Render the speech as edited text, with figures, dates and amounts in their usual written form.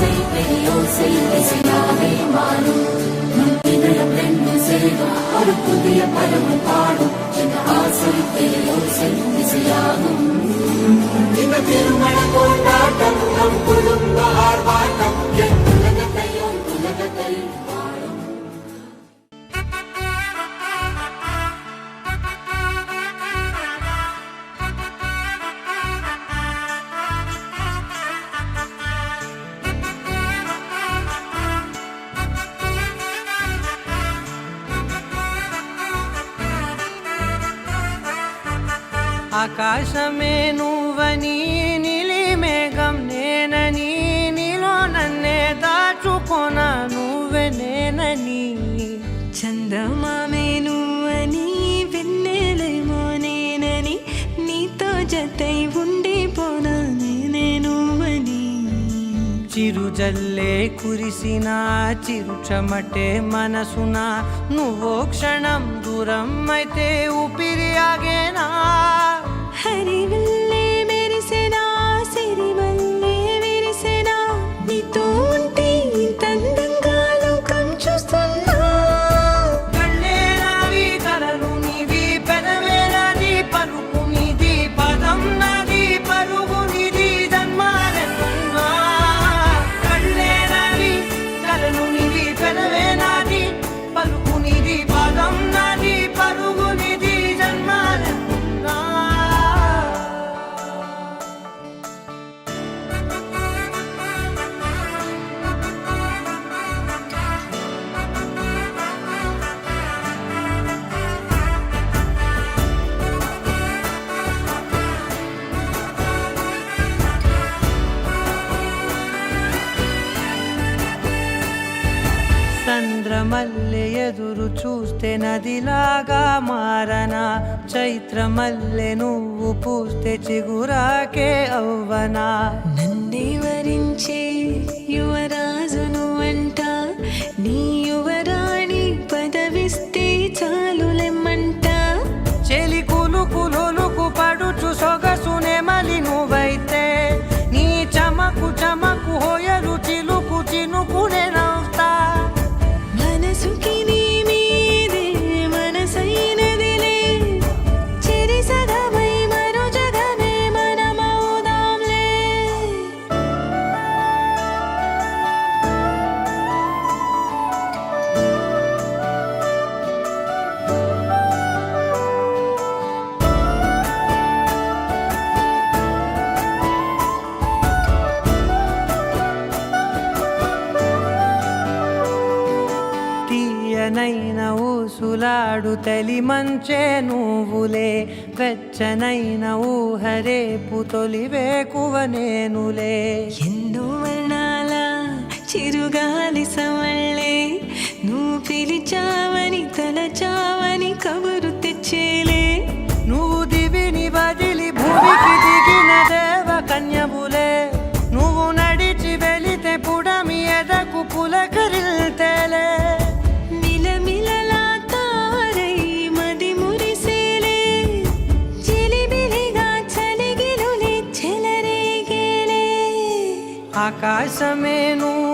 ஓசை பெரியோசை இசையாவே மாறும். நம் இதயம் ரெண்டு சேரும் ஒரு புதிய பருவம் பாடும். இந்த ஆசை பெரியோசை இசையாகும். இந்த திருமண கொண்டாட்டம் நம் குடும்ப ஆர்ப்பாட்டம். உலகத்தையும் உலகத்தையும் ఆకాశమే నువ్వని నీలి మేఘం నేనని నీలో నన్నే దాచుకొన నువ్వే నేనని చందమామే నువ్వని వెన్నెలేమో నేనని నీతో జతై ఉండిపోనా నేనే నువ్వని చిరుజల్లే కురిసిన చిరుచమటే మనసున నువ్వో క్షణం దూరం అయితే ఊపిరి ఆగేనా హరివల్లే మెరిసెనా సిరివల్లే విరిసెనా నీతో ఉంటే ఇంతందంగా లోకం చూస్తున్నా కళ్ళే నావి కలలు నీవి పెదవే నాది పలుకు నీది పదం నాది పరుగు నీది జన్మాలెన్నున్నా కళ్ళే నావి కలలు నీవి పెదవే నాది పలుకు నీది పదం నాది పరుగు నీది జన్మాలెన్నున్నా చంద్రమల్లె ఎదురు చూస్తే నదిలాగా మారనా చైత్రమల్లె నువ్వు పూస్తే చిగురాకే అవ్వనా నన్నే వరించే యువరాజు నువ్వంట నీ యువరాణి పదవిస్తే చాలులెమ్మంట చెలి కులుకు పడుచు సొగసునే మలి నువ్వైతే నీ చమకు చమకు హోయలు చిలుకు చినుకునే నవ్వుతా మనసుకి నీ మీదే మనసైనదిలే చెరి సగమై మరో జగమే మనమవుదాంలే తీయనైన ఊసులాడు తలి మంచే నువ్వులే వెచ్చనైన ఊహరేపు తొలి వేకువ నేనులే ఎన్నో వర్ణాల చిరుగాలి సవళ్ళే నువ్వు పిలిచావని తలచావని కబురు తెచ్చేలే నువ్వు దివిని వదిలి భూమికి దిగిన దేవ కన్యబులే నువ్వు నడిచి వెళితే పుడమి ఎదకు పులకరిల్తేలే మిలమిలలా తారై మది మురిసేలే చిలిబిలిగా చలిగిలులే చెలరేగేలే ఆకాశమే నువ్వు